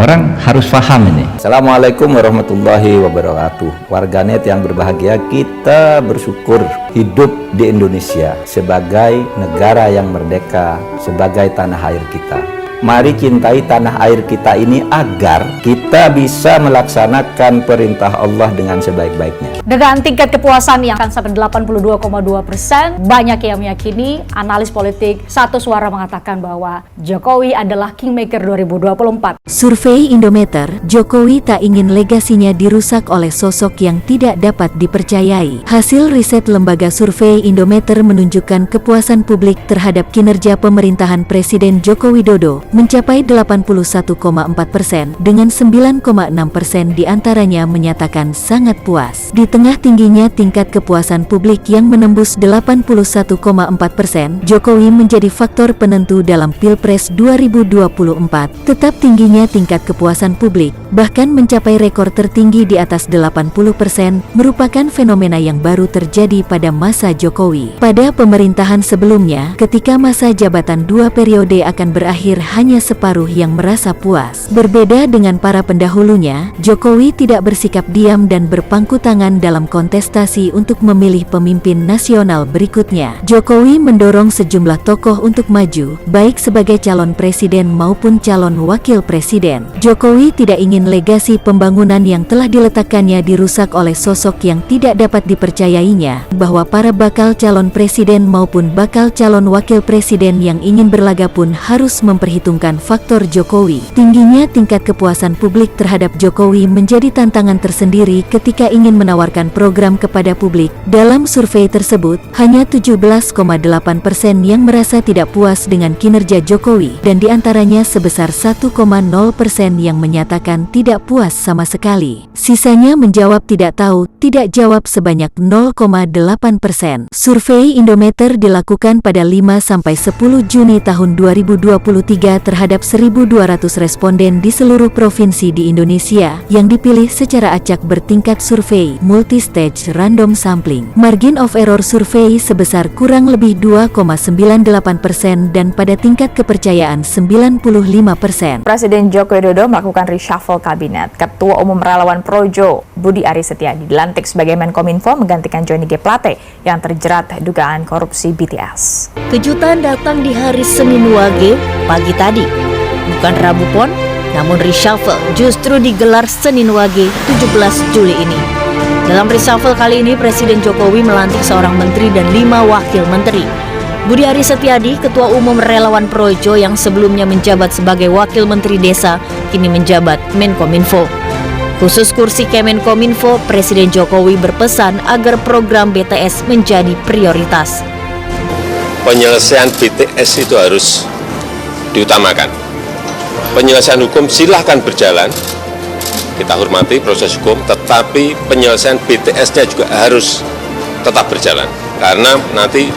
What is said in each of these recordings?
Orang harus paham ini. Assalamualaikum warahmatullahi wabarakatuh. Warganet yang berbahagia, kita bersyukur hidup di Indonesia sebagai negara yang merdeka, sebagai tanah air kita. Mari cintai tanah air kita ini agar kita bisa melaksanakan perintah Allah dengan sebaik-baiknya. Dengan tingkat kepuasan yang akan sampai 82,2%, banyak yang meyakini, analis politik satu suara mengatakan bahwa Jokowi adalah Kingmaker 2024. Survei Indometer, Jokowi tak ingin legasinya dirusak oleh sosok yang tidak dapat dipercayai. Hasil riset lembaga survei Indometer menunjukkan kepuasan publik terhadap kinerja pemerintahan Presiden Joko Widodo mencapai 81,4%, dengan 9,6% diantaranya menyatakan sangat puas. Di tengah tingginya tingkat kepuasan publik yang menembus 81,4%, Jokowi menjadi faktor penentu dalam Pilpres 2024. Tetap tingginya tingkat kepuasan publik, bahkan mencapai rekor tertinggi di atas 80%, merupakan fenomena yang baru terjadi pada masa Jokowi. Pada pemerintahan sebelumnya, ketika masa jabatan 2 periode akan berakhir, hanya separuh yang merasa puas. Berbeda dengan para pendahulunya, Jokowi tidak bersikap diam dan berpangku tangan dalam kontestasi untuk memilih pemimpin nasional berikutnya. Jokowi mendorong sejumlah tokoh untuk maju, baik sebagai calon presiden maupun calon wakil presiden. Jokowi tidak ingin legasi pembangunan yang telah diletakkannya dirusak oleh sosok yang tidak dapat dipercayainya, bahwa para bakal calon presiden maupun bakal calon wakil presiden yang ingin berlaga pun harus memperhitungkan faktor Jokowi. Tingginya tingkat kepuasan publik terhadap Jokowi menjadi tantangan tersendiri ketika ingin menawarkan program kepada publik. Dalam survei tersebut, hanya 17,8% yang merasa tidak puas dengan kinerja Jokowi, dan diantaranya sebesar 1,0% yang menyatakan tidak puas sama sekali. Sisanya menjawab tidak tahu, tidak jawab sebanyak 0,8%. Survei Indometer dilakukan pada 5-10 Juni tahun 2023 terhadap 1.200 responden di seluruh provinsi di Indonesia yang dipilih secara acak bertingkat survei multi-stage random sampling. Margin of error survei sebesar kurang lebih 2,98% dan pada tingkat kepercayaan 95%. Presiden Joko Widodo melakukan reshuffle kabinet. Ketua Umum Relawan Projo, Budi Aris Setiadi, dilantik sebagai Menkominfo menggantikan Johnny G. Plate yang terjerat dugaan korupsi BTS. Kejutan datang di hari Senin Wage pagi tadi. Bukan Rabu Pon, namun reshuffle justru digelar Senin Wage 17 Juli ini. Dalam reshuffle kali ini, Presiden Jokowi melantik seorang menteri dan 5 wakil menteri. Budi Aris Setiadi, Ketua Umum Relawan Projo yang sebelumnya menjabat sebagai Wakil Menteri Desa, kini menjabat Menkominfo. Khusus kursi Kemenkominfo, Presiden Jokowi berpesan agar program BTS menjadi prioritas. Penyelesaian BTS itu harus diutamakan. Penyelesaian hukum silahkan berjalan, kita hormati proses hukum, tetapi penyelesaian BTS-nya juga harus tetap berjalan, karena nanti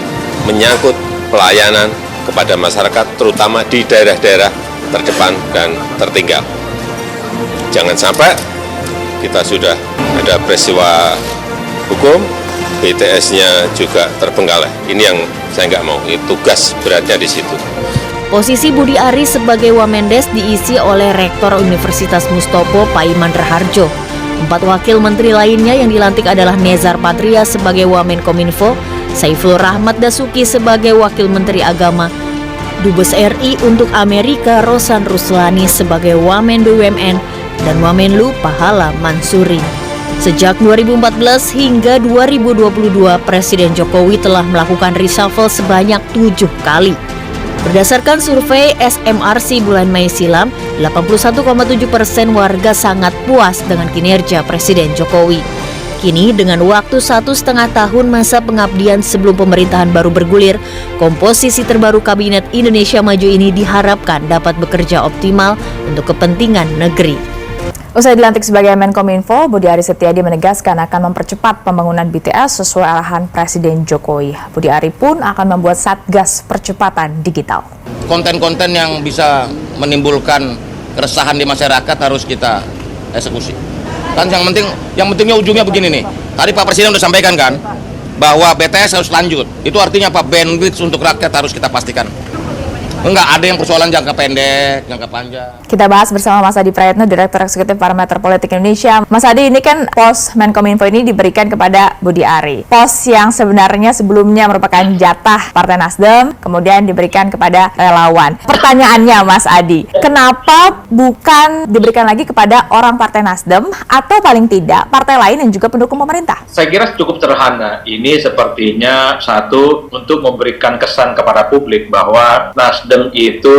menyangkut pelayanan kepada masyarakat, terutama di daerah-daerah terdepan dan tertinggal. Jangan sampai kita sudah ada peristiwa hukum, BTS-nya juga terbengkalai. Ini yang saya nggak mau, ini tugas beratnya di situ. Posisi Budi Aris sebagai Wamendes diisi oleh Rektor Universitas Mustopo, Pak Iman Raharjo. 4 wakil menteri lainnya yang dilantik adalah Nezar Patria sebagai Wamenkominfo, Saiful Rahmat Dasuki sebagai Wakil Menteri Agama, Dubes RI untuk Amerika Rosan Ruslani sebagai Wamen BUMN, dan Wamenlu Pahala Mansuri. Sejak 2014 hingga 2022, Presiden Jokowi telah melakukan reshuffle sebanyak 7 kali. Berdasarkan survei SMRC bulan Mei silam, 81,7% warga sangat puas dengan kinerja Presiden Jokowi. Kini dengan waktu 1,5 tahun masa pengabdian sebelum pemerintahan baru bergulir, komposisi terbaru Kabinet Indonesia Maju ini diharapkan dapat bekerja optimal untuk kepentingan negeri. Usai dilantik sebagai Menkominfo, Budi Aris Setiadi menegaskan akan mempercepat pembangunan BTS sesuai arahan Presiden Jokowi. Budi Aris pun akan membuat Satgas Percepatan Digital. Konten-konten yang bisa menimbulkan keresahan di masyarakat harus kita eksekusi. Kan yang pentingnya ujungnya begini nih. Tadi Pak Presiden sudah sampaikan kan bahwa BTS harus lanjut. Itu artinya Pak, bandwidth untuk rakyat harus kita pastikan. Enggak ada yang persoalan jangka pendek, jangka panjang. Kita bahas bersama Mas Adi Prayitno, Direktur Eksekutif Parameter Politik Indonesia. Mas Adi, ini kan pos Menkominfo ini diberikan kepada Budi Ari. Pos yang sebenarnya sebelumnya merupakan jatah Partai Nasdem, kemudian diberikan kepada relawan. Pertanyaannya Mas Adi, kenapa bukan diberikan lagi kepada orang Partai Nasdem atau paling tidak partai lain yang juga pendukung pemerintah? Saya kira cukup sederhana. Ini sepertinya satu, untuk memberikan kesan kepada publik bahwa Nasdem itu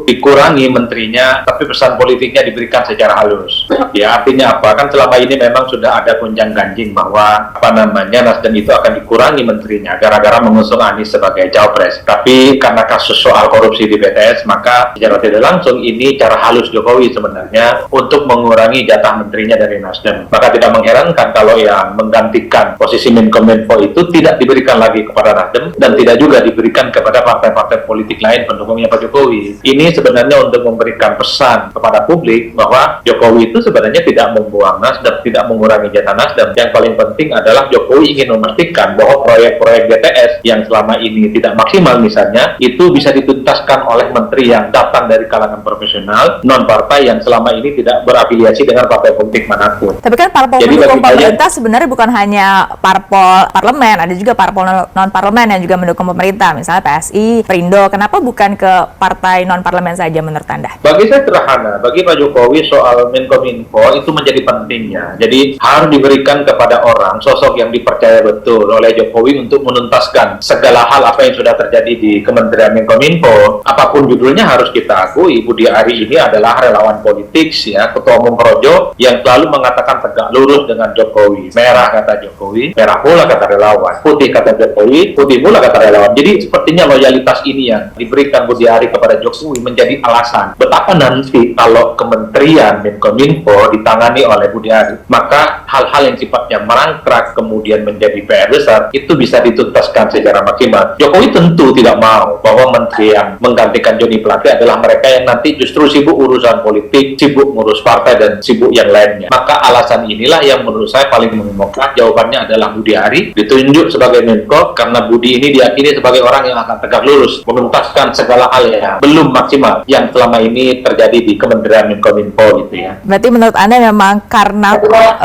dikurangi menterinya, tapi pesan politiknya diberikan secara halus. Ya, artinya apa? Kan selama ini memang sudah ada gonjang-ganjing bahwa Nasdem itu akan dikurangi menterinya gara-gara mengusung Anies sebagai cawapres. Tapi karena kasus soal korupsi di BTS, maka secara tidak langsung ini cara halus Jokowi sebenarnya untuk mengurangi jatah menterinya dari Nasdem. Maka tidak mengherankan kalau yang menggantikan posisi Menkominfo itu tidak diberikan lagi kepada Nasdem dan tidak juga diberikan kepada partai-partai politik lain pendukungnya Pak Jokowi. Ini sebenarnya untuk memberikan pesan kepada publik bahwa Jokowi itu sebenarnya tidak membuang Nasdem, tidak mengurangi jatah Nasdem. Yang paling penting adalah Jokowi ingin memastikan bahwa proyek-proyek BTS yang selama ini tidak maksimal misalnya, itu bisa dituntaskan oleh menteri yang datang dari kalangan profesional, non-partai yang selama ini tidak berafiliasi dengan partai politik manapun. Tapi kan parpol pendukung pemerintah sebenarnya bukan hanya parpol parlemen, ada juga parpol non-parlemen yang juga mendukung pemerintah, misalnya PSI, Perindo. Kenapa bukan ke partai non-parlemen saja menurut Anda? Bagi saya sederhana, bagi Pak Jokowi soal Menkominfo itu menjadi pentingnya. Jadi harus diberikan kepada orang, sosok yang dipercaya betul oleh Jokowi untuk menuntaskan segala hal apa yang sudah terjadi di Kementerian Menkominfo. Apapun judulnya harus kita akui, Budi Ari ini adalah relawan politik, ya, Ketua Umum Projo yang selalu mengatakan tegak lurus dengan Jokowi. Merah kata Jokowi, merah pula kata relawan. Putih kata Jokowi, putih pula kata relawan. Jadi sepertinya loyalitas ini yang diberikan Budi Ari kepada Jokowi menjadi alasan betapa nanti kalau Kementerian Menkominfo ditangani oleh Budi Ari, maka hal-hal yang sifatnya merangkrak kemudian menjadi PR besar itu bisa dituntaskan secara maksimal. Jokowi tentu tidak mau bahwa menteri yang menggantikan Joni Plate adalah mereka yang nanti justru sibuk urusan politik, sibuk ngurus partai dan sibuk yang lainnya. Maka alasan inilah yang menurut saya paling mengemuka. Jawabannya adalah Budi Ari ditunjuk sebagai Menko karena Budi ini diyakini sebagai orang yang akan tegak lurus menuntaskan segala hal yang belum maksimal yang selama ini terjadi di Kementerian Menkominfo gitu ya. Berarti menurut Anda memang karena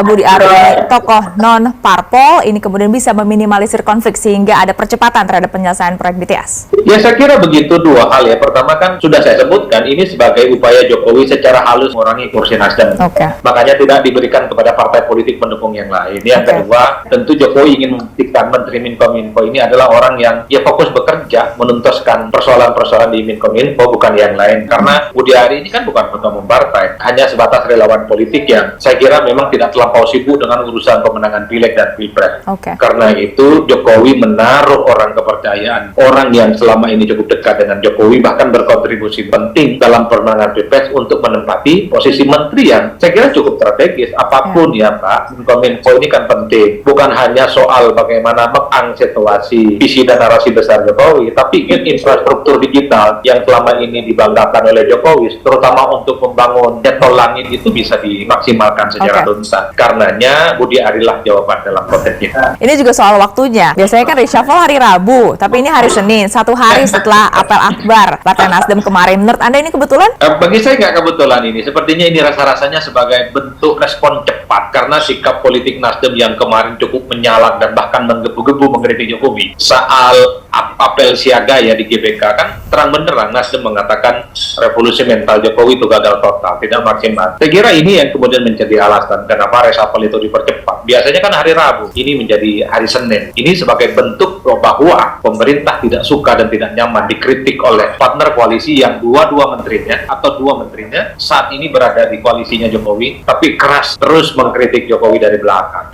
Budi Ari tokoh non-parpol ini kemudian bisa meminimalisir konflik sehingga ada percepatan terhadap penyelesaian proyek BTS? Ya saya kira begitu dua hal ya. Pertama kan sudah saya sebutkan ini sebagai upaya Jokowi secara halus mengurangi kursi Nasdem. Makanya tidak diberikan kepada partai politik pendukung yang lain. Yang kedua, tentu Jokowi ingin membuktikan Menteri Menkominfo ini adalah orang yang ya fokus bekerja menuntaskan persoalan-persoalan di Menkominfo bukan yang lain. Karena Budi Ari ini kan bukan ketua umum partai, hanya sebatas relawan politik yang saya kira memang tidak terlampau sibuk dengan urusan pemenangan pileg dan pilpres. Karena itu Jokowi menaruh orang kepercayaan, orang yang selama ini cukup dekat dengan Jokowi bahkan berkontribusi penting dalam pemenangan pilpres untuk menempati posisi menteri yang saya kira cukup strategis. Apapun ya Pak, Menkominfo ini kan penting, bukan hanya soal bagaimana mengaksentuasi visi dan narasi besar Jokowi, tapi infrastruktur digital yang selama ini dibanggakan oleh Jokowi, terutama untuk membangun tol langit itu bisa dimaksimalkan secara tuntas. Karenanya Budi Ari lah jawaban dalam konteks ini. Ini juga soal waktunya. Biasanya kan reshuffle hari Rabu, tapi ini hari Senin, 1 hari setelah apel akbar Partai Nasdem kemarin. Menurut Anda ini kebetulan? Bagi saya nggak kebetulan ini. Sepertinya ini rasa-rasanya sebagai bentuk respon cepat karena sikap politik Nasdem yang kemarin cukup menyalak dan bahkan menggebu-gebu mengkritik Jokowi. Soal apel siaga ya di GBK kan terang benderang Nasdem mengatakan revolusi mental Jokowi itu gagal total, tidak maksimal. Saya kira ini yang kemudian menjadi alasan kenapa reshuffle itu dipercepat. Biasanya kan hari Rabu, ini menjadi hari Senin. Ini sebagai bentuk bahwa pemerintah tidak suka dan tidak nyaman dikritik oleh partner koalisi yang dua menterinya saat ini berada di koalisinya Jokowi, tapi keras terus mengkritik Jokowi dari belakang.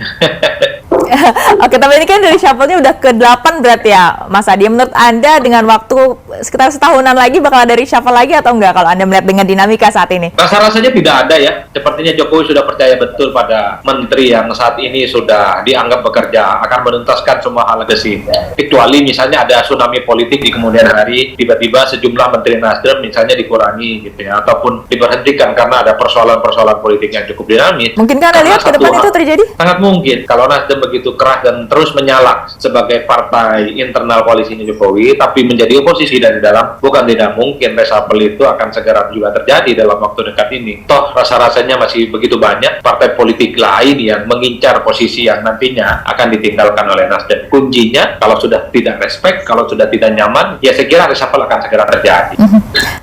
Oke, tapi ini kan dari reshuffle-nya udah ke-8 berarti ya, Mas Adi. Menurut Anda dengan waktu sekitar setahunan lagi bakal ada reshuffle lagi atau enggak kalau Anda melihat dengan dinamika saat ini? Rasa-rasanya tidak ada ya. Sepertinya Jokowi sudah percaya betul pada menteri yang saat ini sudah dianggap bekerja akan menuntaskan semua hal legacy. Kecuali misalnya ada tsunami politik di kemudian hari, tiba-tiba sejumlah menteri Nasdem misalnya dikurangi gitu ya, ataupun diberhentikan karena ada persoalan-persoalan politik yang cukup dinamis. Mungkin kan Anda lihat ke depan itu terjadi? Sangat mungkin. Kalau Nasdem begitu begitu keras dan terus menyala sebagai partai internal koalisinya Jokowi, tapi menjadi oposisi dari dalam, bukan tidak mungkin reshuffle itu akan segera juga terjadi dalam waktu dekat ini. Toh rasa-rasanya masih begitu banyak partai politik lain yang mengincar posisi yang nantinya akan ditinggalkan oleh Nasdem. Kuncinya, kalau sudah tidak respect, kalau sudah tidak nyaman, ya saya kira reshuffle akan segera terjadi.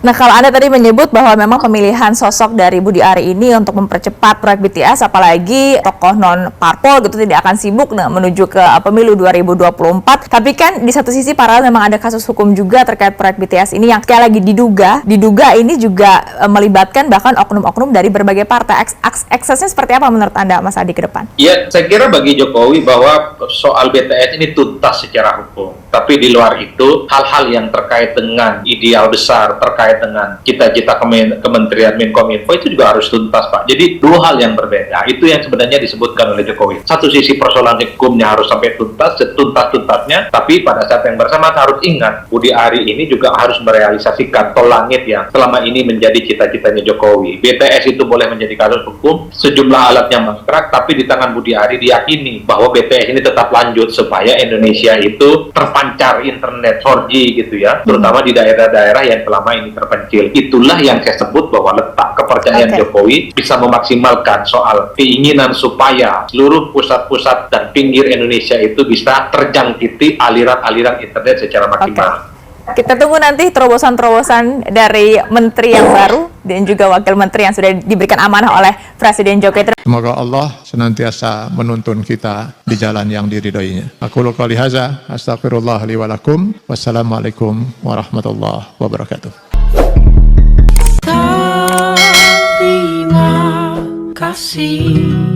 Nah, kalau Anda tadi menyebut bahwa memang pemilihan sosok dari Budi Ari ini untuk mempercepat proyek BTS, apalagi tokoh non-parpol gitu tidak akan sibuk menuju ke pemilu 2024. Tapi kan di satu sisi paralel memang ada kasus hukum juga terkait proyek BTS ini yang sekali lagi diduga ini juga melibatkan bahkan oknum-oknum dari berbagai partai. Eksesnya seperti apa menurut Anda, Mas Adi, ke depan? Ya, saya kira bagi Jokowi bahwa soal BTS ini tuntas secara hukum. Tapi di luar itu, hal-hal yang terkait dengan ideal besar, terkait dengan cita-cita Kementerian Menkominfo itu juga harus tuntas, Pak. Jadi dua hal yang berbeda. Itu yang sebenarnya disebutkan oleh Jokowi. Satu sisi persoalan hukumnya harus sampai tuntas, setuntas-tuntasnya, tapi pada saat yang bersamaan harus ingat, Budi Ari ini juga harus merealisasikan tol langit yang selama ini menjadi cita-citanya Jokowi. BTS itu boleh menjadi kasus hukum, sejumlah alatnya mangkrak, tapi di tangan Budi Ari diyakini bahwa BTS ini tetap lanjut supaya Indonesia itu terpancar internet 4G gitu ya, terutama di daerah-daerah yang selama ini terpencil. Itulah yang saya sebut bahwa letak kepercayaan Jokowi bisa memaksimalkan soal keinginan supaya seluruh pusat-pusat dan pinggir Indonesia itu bisa terjangkiti aliran-aliran internet secara maksimal. Kita tunggu nanti terobosan-terobosan dari menteri yang baru dan juga wakil menteri yang sudah diberikan amanah oleh Presiden Jokowi. Semoga Allah senantiasa menuntun kita di jalan yang diridhoinya. Aku qouli hadza, astaghfirullah li wa lakum. Wassalamualaikum warahmatullahi wabarakatuh. Terima kasih.